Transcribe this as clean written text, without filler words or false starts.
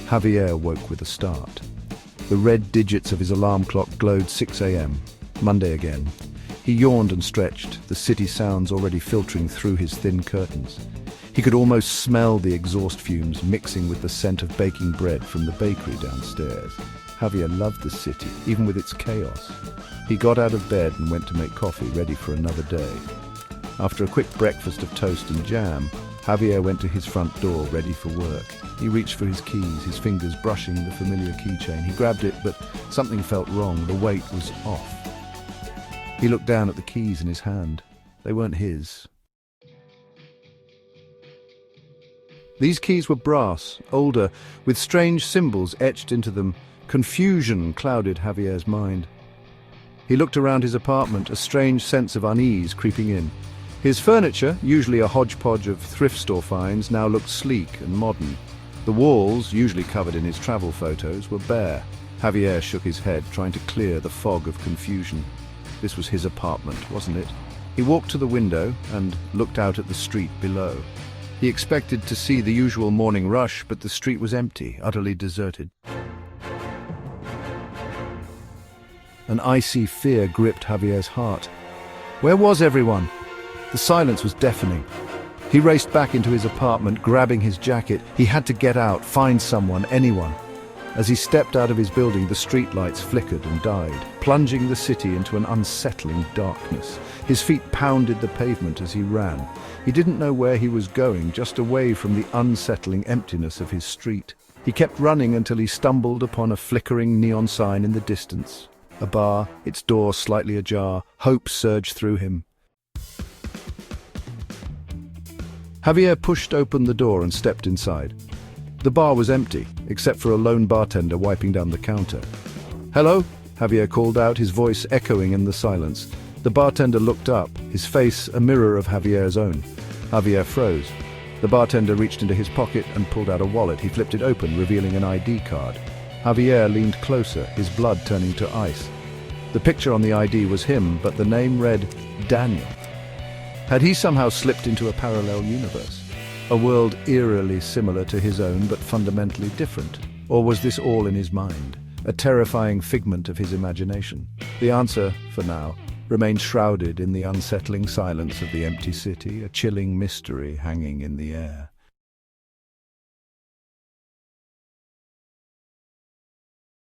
Javier woke with a start. The red digits of his alarm clock glowed 6 a.m. Monday again. He yawned and stretched, the city sounds already filtering through his thin curtains. He could almost smell the exhaust fumes mixing with the scent of baking bread from the bakery downstairs. Javier loved the city, even with its chaos. He got out of bed and went to make coffee ready for another day. After a quick breakfast of toast and jam, Javier went to his front door ready for work. He reached for his keys, his fingers brushing the familiar keychain. He grabbed it, but something felt wrong. The weight was off. He looked down at the keys in his hand. They weren't his. These keys were brass, older, with strange symbols etched into them. Confusion clouded Javier's mind. He looked around his apartment, a strange sense of unease creeping in. His furniture, usually a hodgepodge of thrift store finds, now looked sleek and modern. The walls, usually covered in his travel photos, were bare. Javier shook his head, trying to clear the fog of confusion. This was his apartment, wasn't it? He walked to the window and looked out at the street below. He expected to see the usual morning rush, but the street was empty, utterly deserted. An icy fear gripped Javier's heart. Where was everyone? The silence was deafening. He raced back into his apartment, grabbing his jacket. He had to get out, find someone, anyone. As he stepped out of his building, the streetlights flickered and died, plunging the city into an unsettling darkness. His feet pounded the pavement as he ran. He didn't know where he was going, just away from the unsettling emptiness of his street. He kept running until he stumbled upon a flickering neon sign in the distance. A bar, its door slightly ajar. Hope surged through him. Javier pushed open the door and stepped inside. The bar was empty, except for a lone bartender wiping down the counter. "Hello?" Javier called out, his voice echoing in the silence. The bartender looked up, his face a mirror of Javier's own. Javier froze. The bartender reached into his pocket and pulled out a wallet. He flipped it open, revealing an ID card. Javier leaned closer, his blood turning to ice. The picture on the ID was him, but the name read Daniel. Had he somehow slipped into a parallel universe? A world eerily similar to his own, but fundamentally different? Or was this all in his mind, a terrifying figment of his imagination? The answer, for now, remained shrouded in the unsettling silence of the empty city, a chilling mystery hanging in the air.